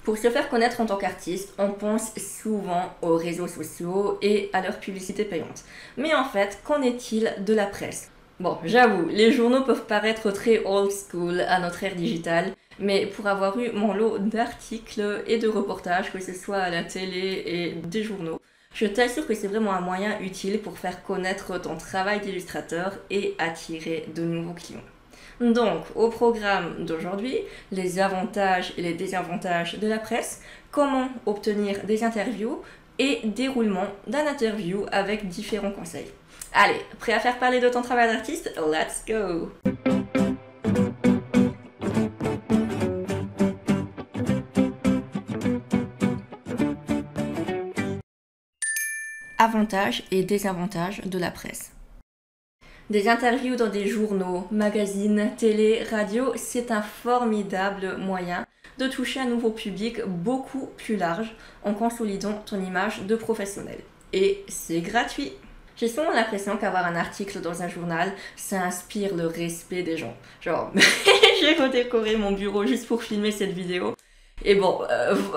Pour se faire connaître en tant qu'artiste, on pense souvent aux réseaux sociaux et à leur publicité payante. Mais en fait, qu'en est-il de la presse? Bon, j'avoue, les journaux peuvent paraître très old school à notre ère digitale, mais pour avoir eu mon lot d'articles et de reportages, que ce soit à la télé et des journaux, je t'assure que c'est vraiment un moyen utile pour faire connaître ton travail d'illustrateur et attirer de nouveaux clients. Donc, au programme d'aujourd'hui, les avantages et les désavantages de la presse, comment obtenir des interviews et déroulement d'un interview avec différents conseils. Allez, prêt à faire parler de ton travail d'artiste? Let's go! Avantages et désavantages de la presse. Des interviews dans des journaux, magazines, télé, radio, c'est un formidable moyen de toucher un nouveau public beaucoup plus large en consolidant ton image de professionnel. Et c'est gratuit. J'ai souvent l'impression qu'avoir un article dans un journal, ça inspire le respect des gens. Genre, j'ai redécoré mon bureau juste pour filmer cette vidéo. Et bon,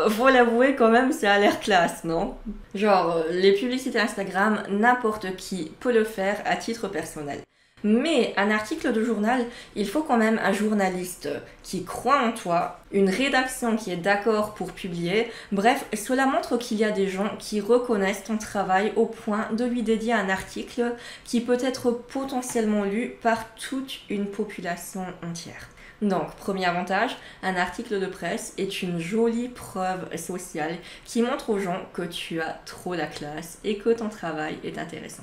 faut l'avouer quand même, ça a l'air classe, non? Genre, les publicités Instagram, n'importe qui peut le faire à titre personnel. Mais un article de journal, il faut quand même un journaliste qui croit en toi, une rédaction qui est d'accord pour publier. Bref, cela montre qu'il y a des gens qui reconnaissent ton travail au point de lui dédier un article qui peut être potentiellement lu par toute une population entière. Donc, premier avantage, un article de presse est une jolie preuve sociale qui montre aux gens que tu as trop la classe et que ton travail est intéressant.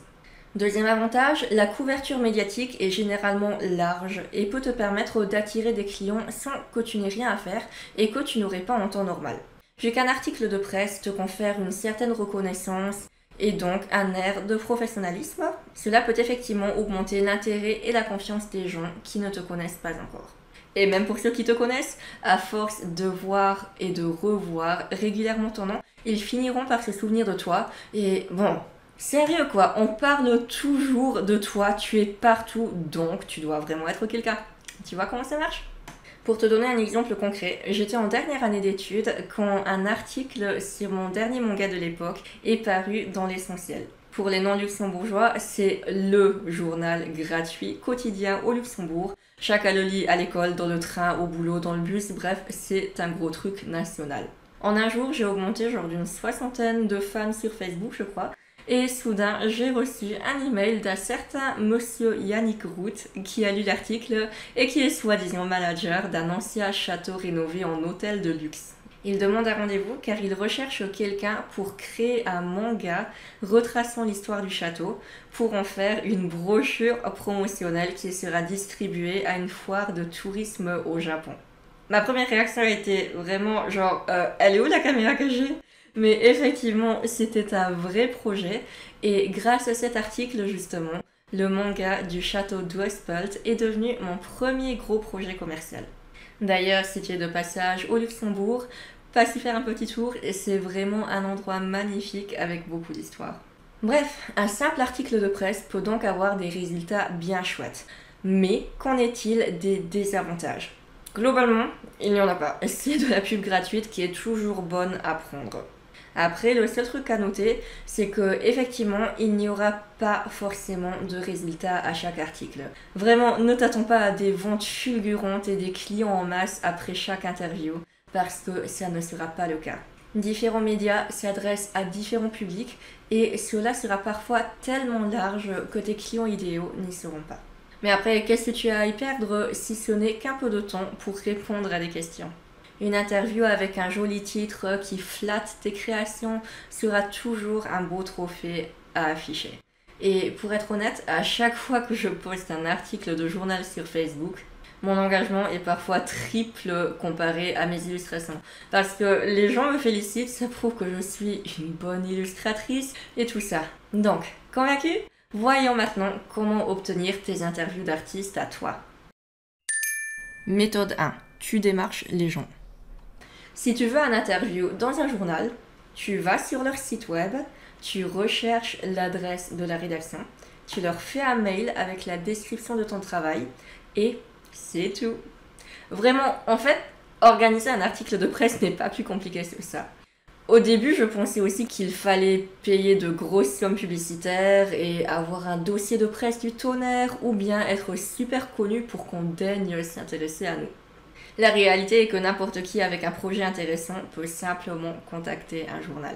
Deuxième avantage, la couverture médiatique est généralement large et peut te permettre d'attirer des clients sans que tu n'aies rien à faire et que tu n'aurais pas en temps normal. Vu qu'un article de presse te confère une certaine reconnaissance et donc un air de professionnalisme, cela peut effectivement augmenter l'intérêt et la confiance des gens qui ne te connaissent pas encore. Et même pour ceux qui te connaissent, à force de voir et de revoir régulièrement ton nom, ils finiront par se souvenir de toi. Et bon, sérieux quoi, on parle toujours de toi, tu es partout, donc tu dois vraiment être quelqu'un. Tu vois comment ça marche? Pour te donner un exemple concret, j'étais en dernière année d'études quand un article sur mon dernier manga de l'époque est paru dans l'Essentiel. Pour les non-luxembourgeois, c'est le journal gratuit quotidien au Luxembourg. Chacun le lit à l'école, dans le train, au boulot, dans le bus, bref, c'est un gros truc national. En un jour, j'ai augmenté genre d'une 60aine de fans sur Facebook, je crois. Et soudain, j'ai reçu un email d'un certain monsieur Yannick Rout qui a lu l'article et qui est soi-disant manager d'un ancien château rénové en hôtel de luxe. Il demande un rendez-vous car il recherche quelqu'un pour créer un manga retraçant l'histoire du château pour en faire une brochure promotionnelle qui sera distribuée à une foire de tourisme au Japon. Ma première réaction a été vraiment genre elle est où la caméra que j'ai? Mais effectivement, c'était un vrai projet et grâce à cet article justement, le manga du château d'Westpelt est devenu mon premier gros projet commercial. D'ailleurs, si tu es de passage au Luxembourg, passe y faire un petit tour et c'est vraiment un endroit magnifique avec beaucoup d'histoire. Bref, un simple article de presse peut donc avoir des résultats bien chouettes. Mais qu'en est-il des désavantages? Globalement, il n'y en a pas. C'est de la pub gratuite qui est toujours bonne à prendre. Après, le seul truc à noter, c'est que effectivement, il n'y aura pas forcément de résultats à chaque article. Vraiment, ne t'attends pas à des ventes fulgurantes et des clients en masse après chaque interview, parce que ça ne sera pas le cas. Différents médias s'adressent à différents publics et cela sera parfois tellement large que tes clients idéaux n'y seront pas. Mais après, qu'est-ce que tu as à y perdre si ce n'est qu'un peu de temps pour répondre à des questions? Une interview avec un joli titre qui flatte tes créations sera toujours un beau trophée à afficher. Et pour être honnête, à chaque fois que je poste un article de journal sur Facebook, mon engagement est parfois triple comparé à mes illustrations. Parce que les gens me félicitent, ça prouve que je suis une bonne illustratrice et tout ça. Donc, convaincu? Voyons maintenant comment obtenir tes interviews d'artistes à toi. Méthode 1. Tu démarches les gens. Si tu veux un interview dans un journal, tu vas sur leur site web, tu recherches l'adresse de la rédaction, tu leur fais un mail avec la description de ton travail et c'est tout. Vraiment, en fait, Organiser un article de presse n'est pas plus compliqué que ça. Au début, je pensais aussi qu'il fallait payer de grosses sommes publicitaires et avoir un dossier de presse du tonnerre ou bien être super connu pour qu'on daigne s'intéresser à nous. La réalité est que n'importe qui avec un projet intéressant peut simplement contacter un journal.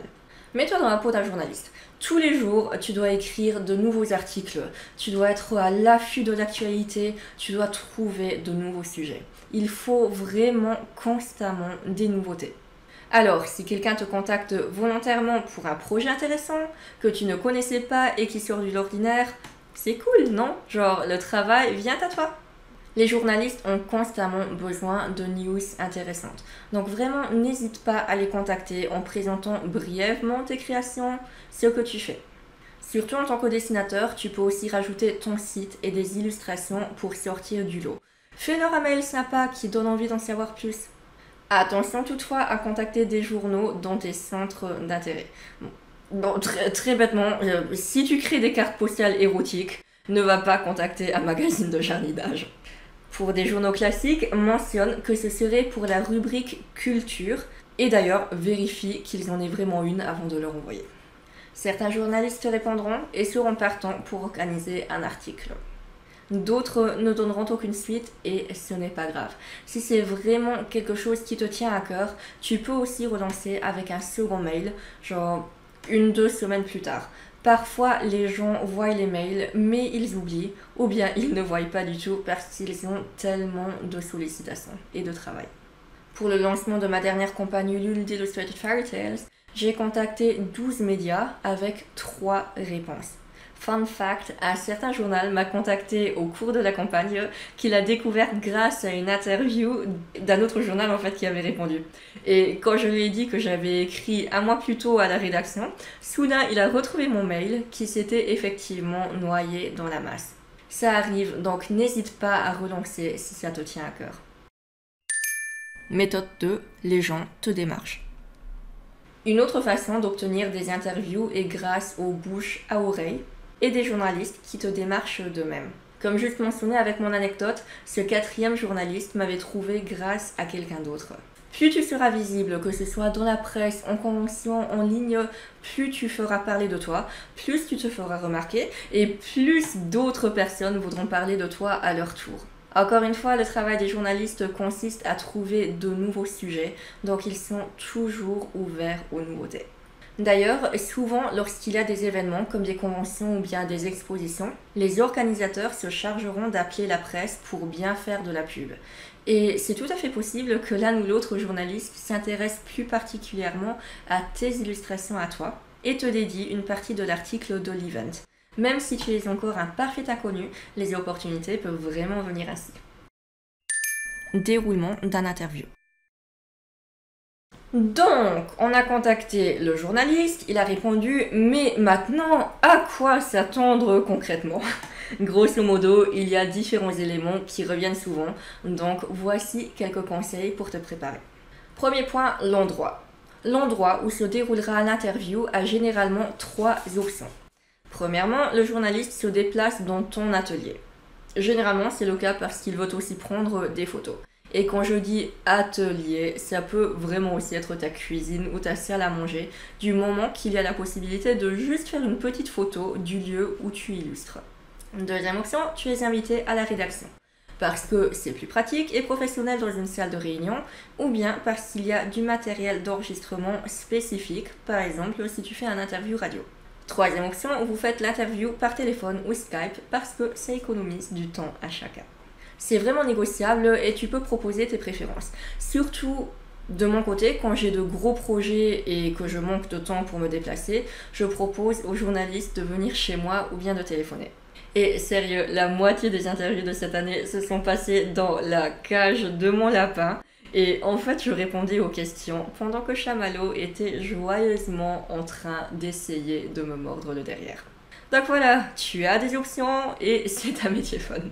Mets-toi dans la peau d'un journaliste. Tous les jours, tu dois écrire de nouveaux articles, tu dois être à l'affût de l'actualité, tu dois trouver de nouveaux sujets. Il faut vraiment constamment des nouveautés. Alors, si quelqu'un te contacte volontairement pour un projet intéressant, que tu ne connaissais pas et qui sort de l'ordinaire, c'est cool, non? Genre, le travail vient à toi. Les journalistes ont constamment besoin de news intéressantes. Donc vraiment, n'hésite pas à les contacter en présentant brièvement tes créations, ce que tu fais. Surtout en tant que dessinateur, tu peux aussi rajouter ton site et des illustrations pour sortir du lot. Fais-leur un mail sympa qui donne envie d'en savoir plus. Attention toutefois à contacter des journaux dans tes centres d'intérêt. Bon, très bêtement, si tu crées des cartes postales érotiques, ne va pas contacter un magazine de jardinage. Pour des journaux classiques, mentionne que ce serait pour la rubrique culture et d'ailleurs vérifie qu'ils en aient vraiment une avant de leur envoyer. Certains journalistes te répondront et seront partants pour organiser un article. D'autres ne donneront aucune suite et ce n'est pas grave. Si c'est vraiment quelque chose qui te tient à cœur, tu peux aussi relancer avec un second mail, genre 1-2 semaines plus tard. Parfois, les gens voient les mails, mais ils oublient, ou bien ils ne voient pas du tout parce qu'ils ont tellement de sollicitations et de travail. Pour le lancement de ma dernière campagne Ulule d'Illustrated Fairy Tales, j'ai contacté 12 médias avec 3 réponses. Fun fact, un certain journal m'a contacté au cours de la campagne qu'il a découverte grâce à une interview d'un autre journal en fait qui avait répondu. Et quand je lui ai dit que j'avais écrit un mois plus tôt à la rédaction, soudain il a retrouvé mon mail qui s'était effectivement noyé dans la masse. Ça arrive, donc n'hésite pas à relancer si ça te tient à cœur. Méthode 2, les gens te démarchent. Une autre façon d'obtenir des interviews est grâce aux bouche à oreille et des journalistes qui te démarchent d'eux-mêmes. Comme juste mentionné avec mon anecdote, ce 4e journaliste m'avait trouvé grâce à quelqu'un d'autre. Plus tu seras visible, que ce soit dans la presse, en convention, en ligne, plus tu feras parler de toi, plus tu te feras remarquer et plus d'autres personnes voudront parler de toi à leur tour. Encore une fois, le travail des journalistes consiste à trouver de nouveaux sujets, donc ils sont toujours ouverts aux nouveautés. D'ailleurs, souvent, lorsqu'il y a des événements comme des conventions ou bien des expositions, les organisateurs se chargeront d'appeler la presse pour bien faire de la pub. Et c'est tout à fait possible que l'un ou l'autre journaliste s'intéresse plus particulièrement à tes illustrations à toi et te dédie une partie de l'article de l'event. Même si tu es encore un parfait inconnu, les opportunités peuvent vraiment venir ainsi. Déroulement d'un interview. Donc, on a contacté le journaliste, il a répondu « Mais maintenant, à quoi s'attendre concrètement ?» Grosso modo, il y a différents éléments qui reviennent souvent, donc voici quelques conseils pour te préparer. Premier point, l'endroit. L'endroit où se déroulera l'interview a généralement 3 options. Premièrement, le journaliste se déplace dans ton atelier. Généralement, c'est le cas parce qu'il veut aussi prendre des photos. Et quand je dis atelier, ça peut vraiment aussi être ta cuisine ou ta salle à manger, du moment qu'il y a la possibilité de juste faire une petite photo du lieu où tu illustres. Deuxième option, tu es invité à la rédaction. Parce que c'est plus pratique et professionnel dans une salle de réunion, ou bien parce qu'il y a du matériel d'enregistrement spécifique, par exemple si tu fais un interview radio. Troisième option, vous faites l'interview par téléphone ou Skype parce que ça économise du temps à chacun. C'est vraiment négociable et tu peux proposer tes préférences. Surtout de mon côté, quand j'ai de gros projets et que je manque de temps pour me déplacer, je propose aux journalistes de venir chez moi ou bien de téléphoner. Et sérieux, la moitié des interviews de cette année se sont passées dans la cage de mon lapin. Et en fait, je répondais aux questions pendant que Chamallow était joyeusement en train d'essayer de me mordre le derrière. Donc voilà, tu as des options et c'est un métier fun.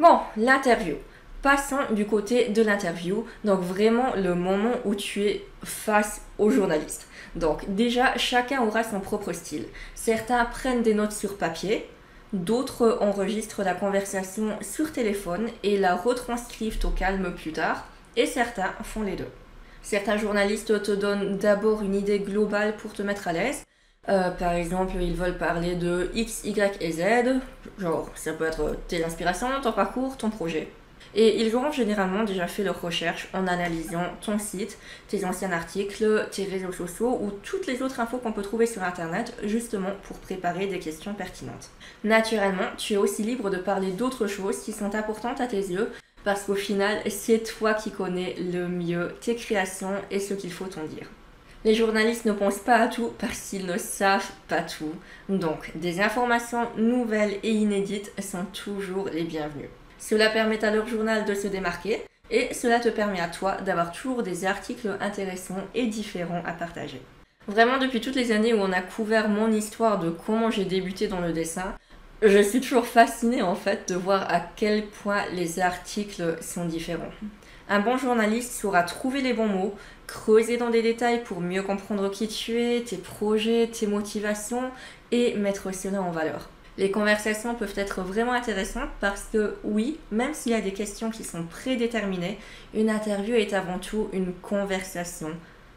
Bon, l'interview. Passons du côté de l'interview, donc vraiment le moment où tu es face au journaliste. Donc déjà, chacun aura son propre style. Certains prennent des notes sur papier, d'autres enregistrent la conversation sur téléphone et la retranscrivent au calme plus tard. et certains font les deux. Certains journalistes te donnent d'abord une idée globale pour te mettre à l'aise. Par exemple, ils veulent parler de X, Y et Z, genre ça peut être tes inspirations, ton parcours, ton projet. Et ils auront généralement déjà fait leurs recherches en analysant ton site, tes anciens articles, tes réseaux sociaux ou toutes les autres infos qu'on peut trouver sur internet justement pour préparer des questions pertinentes. Naturellement, tu es aussi libre de parler d'autres choses qui sont importantes à tes yeux parce qu'au final, c'est toi qui connais le mieux tes créations et ce qu'il faut t'en dire. Les journalistes ne pensent pas à tout parce qu'ils ne savent pas tout. Donc, des informations nouvelles et inédites sont toujours les bienvenues. Cela permet à leur journal de se démarquer et cela te permet à toi d'avoir toujours des articles intéressants et différents à partager. Vraiment, depuis toutes les années où on a couvert mon histoire de comment j'ai débuté dans le dessin, je suis toujours fascinée en fait de voir à quel point les articles sont différents. Un bon journaliste saura trouver les bons mots, creuser dans des détails pour mieux comprendre qui tu es, tes projets, tes motivations et mettre cela en valeur. Les conversations peuvent être vraiment intéressantes parce que oui, même s'il y a des questions qui sont prédéterminées, une interview est avant tout une conversation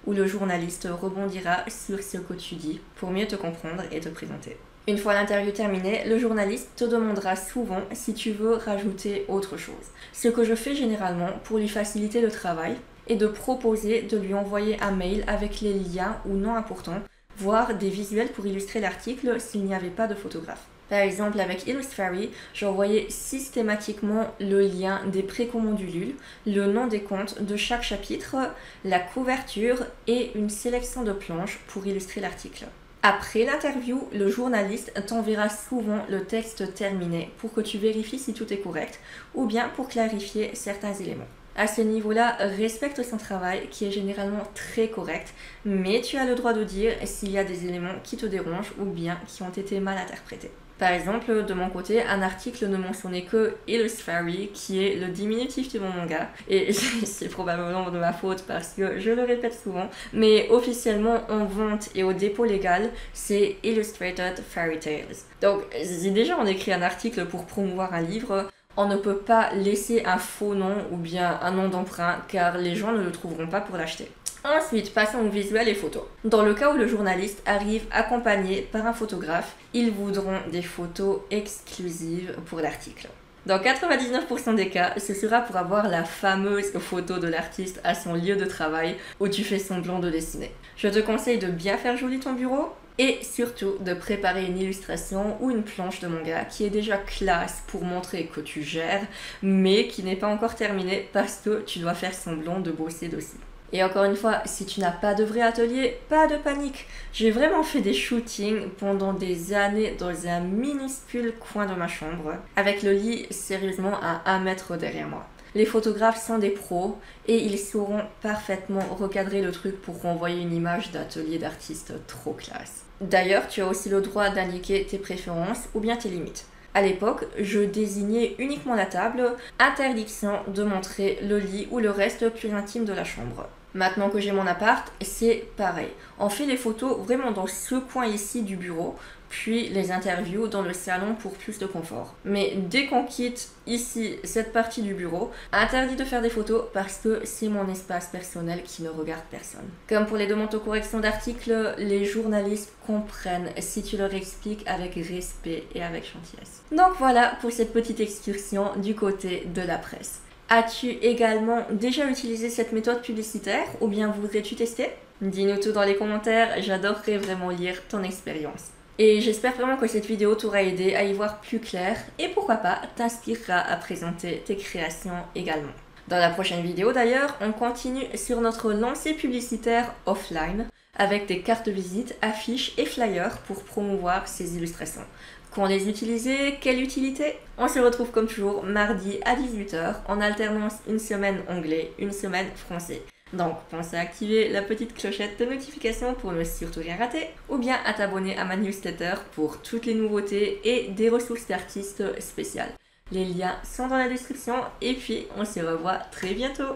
où le journaliste rebondira sur ce que tu dis pour mieux te comprendre et te présenter. Une fois l'interview terminée, le journaliste te demandera souvent si tu veux rajouter autre chose. Ce que je fais généralement pour lui faciliter le travail est de proposer de lui envoyer un mail avec les liens ou noms importants, voire des visuels pour illustrer l'article s'il n'y avait pas de photographe. Par exemple, avec Illustrary, j'envoyais systématiquement le lien des précommandes Ulule, le nom des comptes de chaque chapitre, la couverture et une sélection de planches pour illustrer l'article. Après l'interview, le journaliste t'enverra souvent le texte terminé pour que tu vérifies si tout est correct ou bien pour clarifier certains éléments. À ce niveau-là, respecte son travail qui est généralement très correct, mais tu as le droit de dire s'il y a des éléments qui te dérangent ou bien qui ont été mal interprétés. Par exemple, de mon côté, un article ne mentionnait que Illustrary, qui est le diminutif de mon manga. Et c'est probablement de ma faute parce que je le répète souvent. Mais officiellement, en vente et au dépôt légal, c'est Illustrated Fairy Tales. Donc, si déjà on écrit un article pour promouvoir un livre, on ne peut pas laisser un faux nom ou bien un nom d'emprunt car les gens ne le trouveront pas pour l'acheter. Ensuite, passons aux visuels et photos. Dans le cas où le journaliste arrive accompagné par un photographe, ils voudront des photos exclusives pour l'article. Dans 99% des cas, ce sera pour avoir la fameuse photo de l'artiste à son lieu de travail où tu fais semblant de dessiner. Je te conseille de bien faire joli ton bureau et surtout de préparer une illustration ou une planche de manga qui est déjà classe pour montrer que tu gères, mais qui n'est pas encore terminée parce que tu dois faire semblant de bosser dessus. Et encore une fois, si tu n'as pas de vrai atelier, pas de panique. J'ai vraiment fait des shootings pendant des années dans un minuscule coin de ma chambre, avec le lit sérieusement à 1 mètre derrière moi. Les photographes sont des pros et ils sauront parfaitement recadrer le truc pour renvoyer une image d'atelier d'artiste trop classe. D'ailleurs, tu as aussi le droit d'indiquer tes préférences ou bien tes limites. À l'époque, je désignais uniquement la table, interdiction de montrer le lit ou le reste plus intime de la chambre. Maintenant que j'ai mon appart, c'est pareil. On fait les photos vraiment dans ce coin ici du bureau, puis les interviews dans le salon pour plus de confort. Mais dès qu'on quitte ici cette partie du bureau, interdit de faire des photos parce que c'est mon espace personnel qui ne regarde personne. Comme pour les demandes de correction d'articles, les journalistes comprennent si tu leur expliques avec respect et avec gentillesse. Donc voilà pour cette petite excursion du côté de la presse. As-tu également déjà utilisé cette méthode publicitaire ou bien voudrais-tu tester? Dis-nous tout dans les commentaires, j'adorerais vraiment lire ton expérience. Et j'espère vraiment que cette vidéo t'aura aidé à y voir plus clair et pourquoi pas t'inspirera à présenter tes créations également. Dans la prochaine vidéo d'ailleurs, on continue sur notre lancée publicitaire offline avec des cartes de visite, affiches et flyers pour promouvoir ces illustrations. Quand les utiliser, quelle utilité? On se retrouve comme toujours mardi à 18 h en alternance une semaine anglais, une semaine français. Donc pense à activer la petite clochette de notification pour ne surtout rien rater ou bien à t'abonner à ma newsletter pour toutes les nouveautés et des ressources d'artistes spéciales. Les liens sont dans la description et puis on se revoit très bientôt.